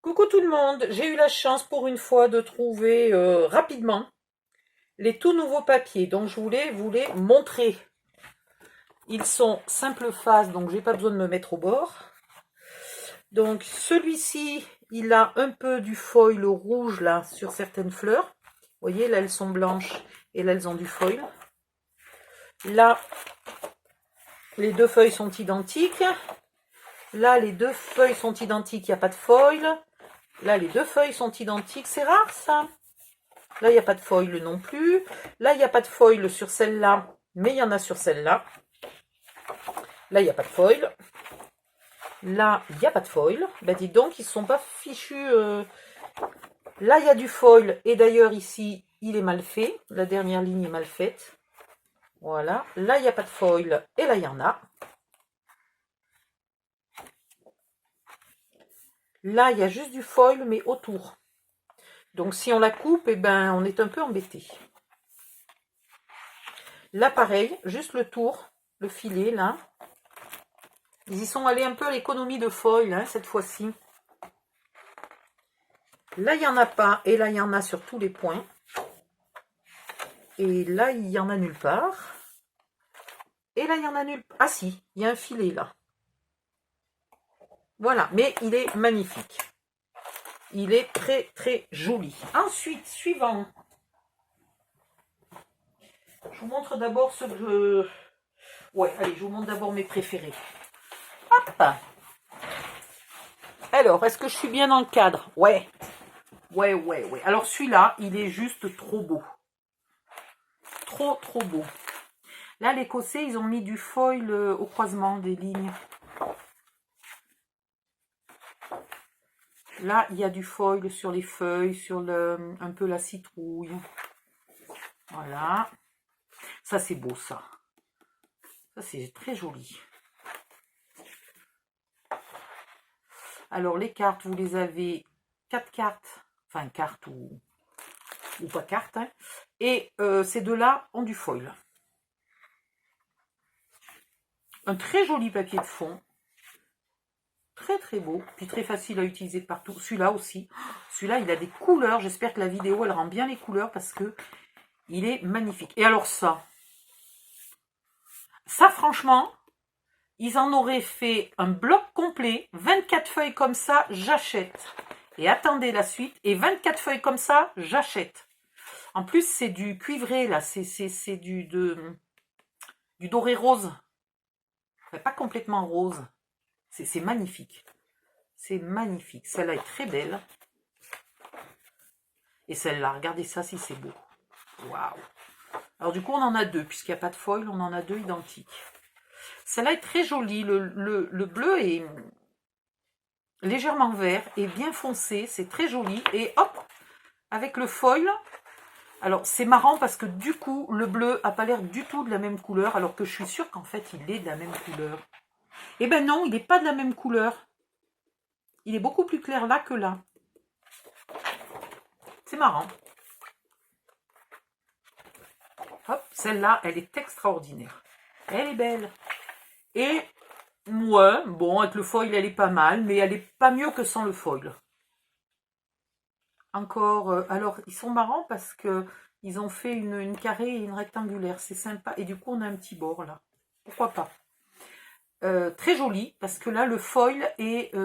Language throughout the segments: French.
Coucou tout le monde, j'ai eu la chance pour une fois de trouver rapidement les tout nouveaux papiers, donc je voulais vous les montrer. Ils sont simple face, donc j'ai pas besoin de me mettre au bord. Donc celui-ci, il a un peu du foil rouge là sur certaines fleurs. Vous voyez, là elles sont blanches et là elles ont du foil. Là, les deux feuilles sont identiques. Là, les deux feuilles sont identiques, il n'y a pas de foil. Là, les deux feuilles sont identiques, c'est rare ça. Là, il n'y a pas de foil non plus. Là, il n'y a pas de foil sur celle-là, mais il y en a sur celle-là. Là, il n'y a pas de foil. Là, il n'y a pas de foil. Ben, dis donc, ils ne sont pas fichus. Là, il y a du foil. Et d'ailleurs, ici, il est mal fait. La dernière ligne est mal faite. Voilà. Là, il n'y a pas de foil. Et là, il y en a. Là, il y a juste du foil, mais autour. Donc, si on la coupe, eh ben, on est un peu embêté. Là, pareil, juste le tour, le filet, là. Ils y sont allés un peu à l'économie de foil, hein, cette fois-ci. Là, il n'y en a pas, et là, il y en a sur tous les points. Et là, il n'y en a nulle part. Et là, il y en a nulle part. Ah si, il y a un filet, là. Voilà, mais il est magnifique. Il est très, très joli. Ensuite, suivant. Je vous montre d'abord ce que je... Ouais, allez, je vous montre d'abord mes préférés. Hop! Alors, est-ce que je suis bien dans le cadre? Ouais. Ouais. Alors, celui-là, il est juste trop beau. Trop beau. Là, l'écossais, ils ont mis du foil au croisement des lignes. Là, il y a du foil sur les feuilles, sur un peu la citrouille. Voilà. Ça, c'est beau, ça. Ça, c'est très joli. Alors, les cartes, vous les avez 4 cartes. Enfin, cartes ou pas cartes. Hein. Et ces deux-là ont du foil. Un très joli papier de fond. Très beau. Puis très facile à utiliser partout. Celui-là aussi. Celui-là, il a des couleurs. J'espère que la vidéo, elle rend bien les couleurs parce que il est magnifique. Et alors ça, franchement, ils en auraient fait un bloc complet, 24 feuilles comme ça, j'achète. Et attendez la suite, et 24 feuilles comme ça, j'achète. En plus, c'est du cuivré, là, c'est du doré rose. Enfin, pas complètement rose. C'est magnifique. C'est magnifique. Celle-là est très belle. Et celle-là, regardez ça si c'est beau. Waouh! Alors du coup, on en a deux, puisqu'il n'y a pas de foil, on en a deux identiques. Celle-là est très jolie, le bleu est légèrement vert et bien foncé, c'est très joli. Et hop, avec le foil, alors c'est marrant parce que du coup, le bleu n'a pas l'air du tout de la même couleur, alors que je suis sûre qu'en fait, il est de la même couleur. Eh ben non, il n'est pas de la même couleur. Il est beaucoup plus clair là que là. C'est marrant. Hop, celle-là, elle est extraordinaire. Elle est belle. Et, ouais, bon, avec le foil, elle est pas mal, mais elle est pas mieux que sans le foil. Encore, alors, ils sont marrants parce que ils ont fait une carrée et une rectangulaire. C'est sympa. Et du coup, on a un petit bord, là. Pourquoi pas. Très joli, parce que là, le foil est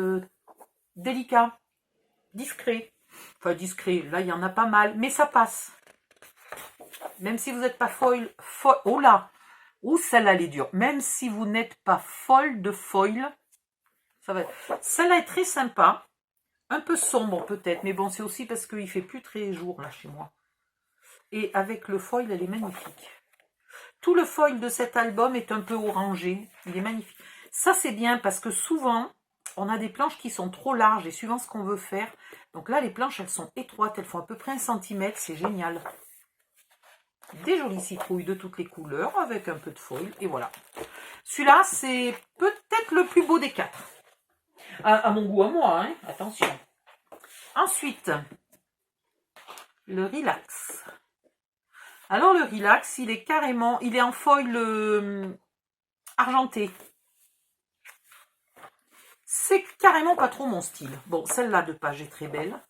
délicat, discret. Enfin, discret, là, il y en a pas mal, mais ça passe. Même si vous n'êtes pas foil... Oh là! Ouh, celle-là, elle est dure. Même si vous n'êtes pas folle de foil, ça va être... Celle-là est très sympa. Un peu sombre peut-être, mais bon, c'est aussi parce qu'il ne fait plus très jour là chez moi. Et avec le foil, elle est magnifique. Tout le foil de cet album est un peu orangé. Il est magnifique. Ça, c'est bien parce que souvent, on a des planches qui sont trop larges et suivant ce qu'on veut faire. Donc là, les planches, elles sont étroites. Elles font à peu près 1 cm. C'est génial. Des jolies citrouilles de toutes les couleurs avec un peu de foil. Et voilà. Celui-là, c'est peut-être le plus beau des 4. À mon goût, à moi, hein. Attention. Ensuite, le relax. Alors le relax, il est carrément, il est en foil argenté. C'est carrément pas trop mon style. Bon, celle-là de page est très belle.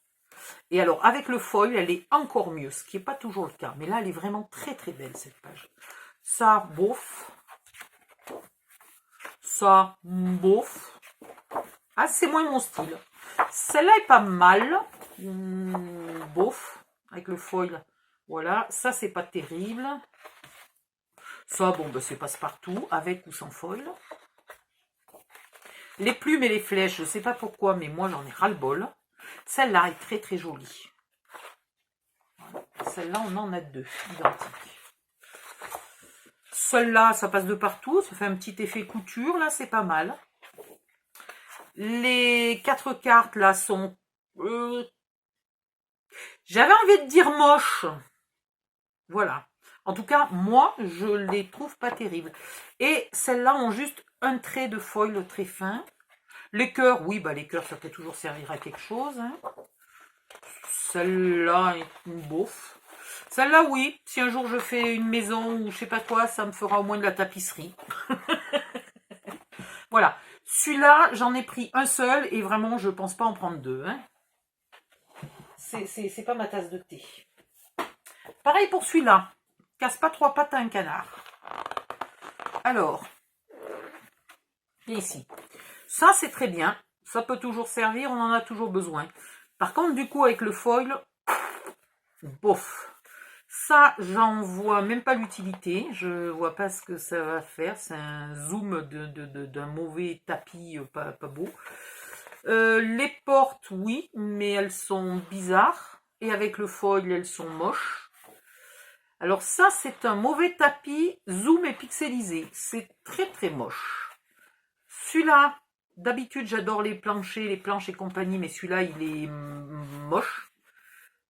Et alors, avec le foil, elle est encore mieux, ce qui n'est pas toujours le cas. Mais là, elle est vraiment très très belle, cette page. Ça, bof. Ça, bof. Ah, c'est moins mon style. Celle-là est pas mal. Bof. Avec le foil. Voilà. Ça, c'est pas terrible. Ça, bon, ben, c'est passe-partout, avec ou sans foil. Les plumes et les flèches, je ne sais pas pourquoi, mais moi, j'en ai ras-le-bol. Celle-là est très, très jolie. Voilà. Celle-là, on en a deux, identiques. Celle-là, ça passe de partout. Ça fait un petit effet couture, là, c'est pas mal. Les 4 cartes, là, sont... J'avais envie de dire moche. Voilà. En tout cas, moi, je les trouve pas terribles. Et celles-là ont juste un trait de foil très fin. Les cœurs, oui, bah les cœurs, ça peut toujours servir à quelque chose. Hein. Celle-là est une beauf. Celle-là, oui, si un jour je fais une maison ou je sais pas quoi, ça me fera au moins de la tapisserie. Voilà. Celui-là, j'en ai pris un seul et vraiment, je pense pas en prendre deux. Hein. C'est pas ma tasse de thé. Pareil pour celui-là. Casse pas 3 pattes à un canard. Alors, ici. Ça, c'est très bien. Ça peut toujours servir, on en a toujours besoin. Par contre, du coup, avec le foil, bof. Ça, j'en vois même pas l'utilité. Je vois pas ce que ça va faire. C'est un zoom d'un mauvais tapis pas beau. Les portes, oui, mais elles sont bizarres. Et avec le foil, elles sont moches. Alors ça, c'est un mauvais tapis zoom et pixelisé. C'est très très moche. Celui-là, d'habitude, j'adore les planchers, les planches et compagnie, mais celui-là, il est moche.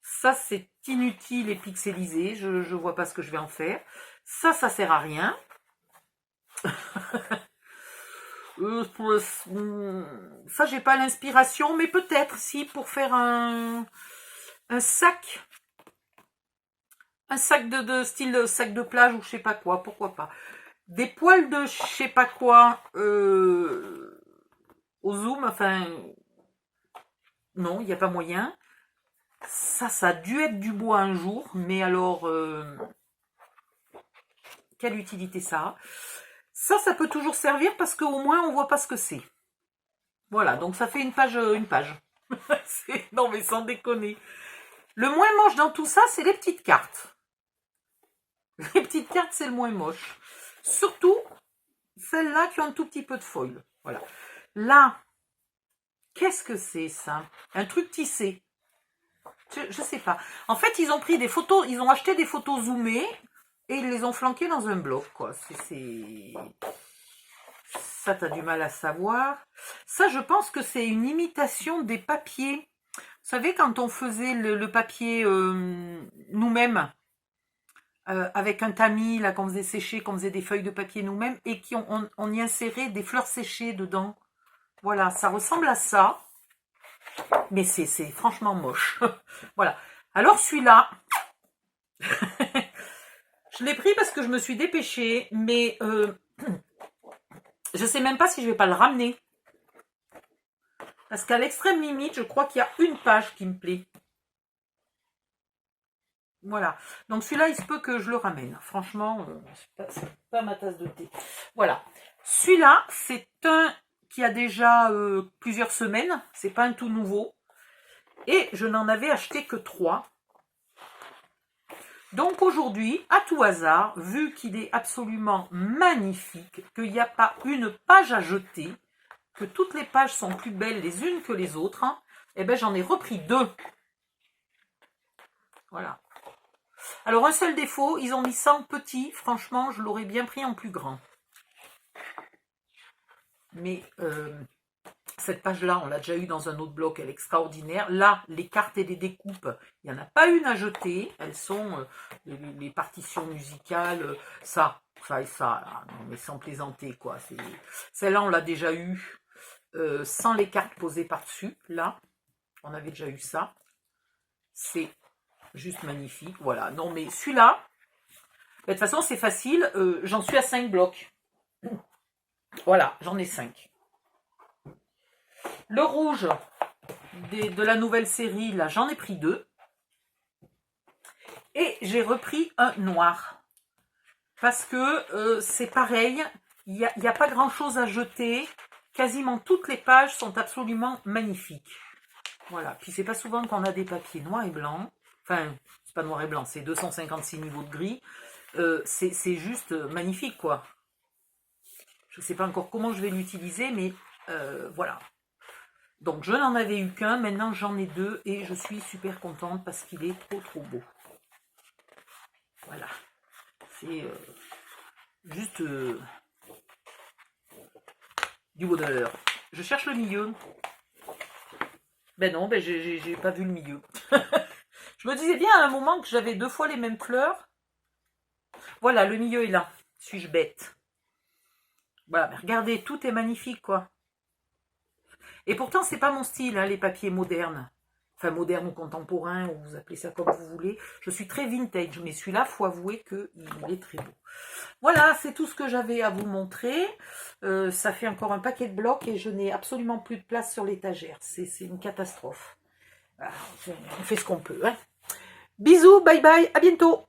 Ça, c'est inutile et pixelisé. Je ne vois pas ce que je vais en faire. Ça sert à rien. Ça, j'ai pas l'inspiration, mais peut-être, si, pour faire un sac. Un sac de style sac de plage ou je sais pas quoi, pourquoi pas. Des poils de je sais pas quoi au zoom, enfin, non, il n'y a pas moyen. Ça a dû être du bois un jour, mais alors, quelle utilité ça a? Ça peut toujours servir parce qu'au moins on voit pas ce que c'est. Voilà, donc ça fait une page. Non mais sans déconner. Le moins moche dans tout ça, c'est les petites cartes. Les petites cartes, c'est le moins moche. Surtout celles-là qui ont un tout petit peu de foil. Voilà. Là, qu'est-ce que c'est ça? Un truc tissé. Je sais pas. En fait, ils ont pris des photos, ils ont acheté des photos zoomées et ils les ont flanquées dans un bloc, quoi. Ça, t'as du mal à savoir. Ça, je pense que c'est une imitation des papiers. Vous savez, quand on faisait le papier nous-mêmes, avec un tamis, là, qu'on faisait sécher, qu'on faisait des feuilles de papier nous-mêmes, et on y insérait des fleurs séchées dedans. Voilà, ça ressemble à ça. Mais c'est franchement moche. Voilà. Alors, celui-là, je l'ai pris parce que je me suis dépêchée, mais je sais même pas si je vais pas le ramener. Parce qu'à l'extrême limite, je crois qu'il y a une page qui me plaît. Voilà. Donc celui-là, il se peut que je le ramène. Franchement, c'est pas ma tasse de thé. Voilà. Celui-là, c'est un qui a déjà plusieurs semaines. C'est pas un tout nouveau. Et je n'en avais acheté que 3. Donc aujourd'hui, à tout hasard, vu qu'il est absolument magnifique, qu'il n'y a pas une page à jeter, que toutes les pages sont plus belles les unes que les autres, hein, eh ben j'en ai repris 2. Voilà. Alors un seul défaut, ils ont mis ça en petit, franchement, je l'aurais bien pris en plus grand. Mais cette page-là, on l'a déjà eu dans un autre bloc, elle est extraordinaire. Là, les cartes et les découpes, il n'y en a pas une à jeter. Elles sont les partitions musicales, ça et ça. Là. Non, mais sans plaisanter, quoi. Celle-là, on l'a déjà eu sans les cartes posées par-dessus. Là, on avait déjà eu ça. C'est juste magnifique. Voilà. Non, mais celui-là, de toute façon, c'est facile. J'en suis à 5 blocs. Voilà, j'en ai 5. Le rouge de la nouvelle série, là, j'en ai pris 2. Et j'ai repris un noir. Parce que c'est pareil, il n'y a pas grand-chose à jeter. Quasiment toutes les pages sont absolument magnifiques. Voilà. Puis c'est pas souvent qu'on a des papiers noirs et blancs. Enfin, c'est pas noir et blanc, c'est 256 niveaux de gris. C'est juste magnifique, quoi. Je ne sais pas encore comment je vais l'utiliser, mais voilà. Donc je n'en avais eu qu'un, maintenant j'en ai 2 et je suis super contente parce qu'il est trop beau. Voilà. C'est juste du bonheur. Je cherche le milieu. Ben non, ben j'ai pas vu le milieu. Je me disais bien à un moment que j'avais 2 fois les mêmes fleurs. Voilà, le milieu est là. Suis-je bête? Voilà, mais regardez, tout est magnifique, quoi. Et pourtant, c'est pas mon style, hein, les papiers modernes. Enfin, modernes ou contemporains, ou vous appelez ça comme vous voulez. Je suis très vintage, mais celui-là, il faut avouer qu'il est très beau. Voilà, c'est tout ce que j'avais à vous montrer. Ça fait encore un paquet de blocs et je n'ai absolument plus de place sur l'étagère. C'est une catastrophe. Alors, on fait ce qu'on peut. Hein. Bisous, bye bye, à bientôt.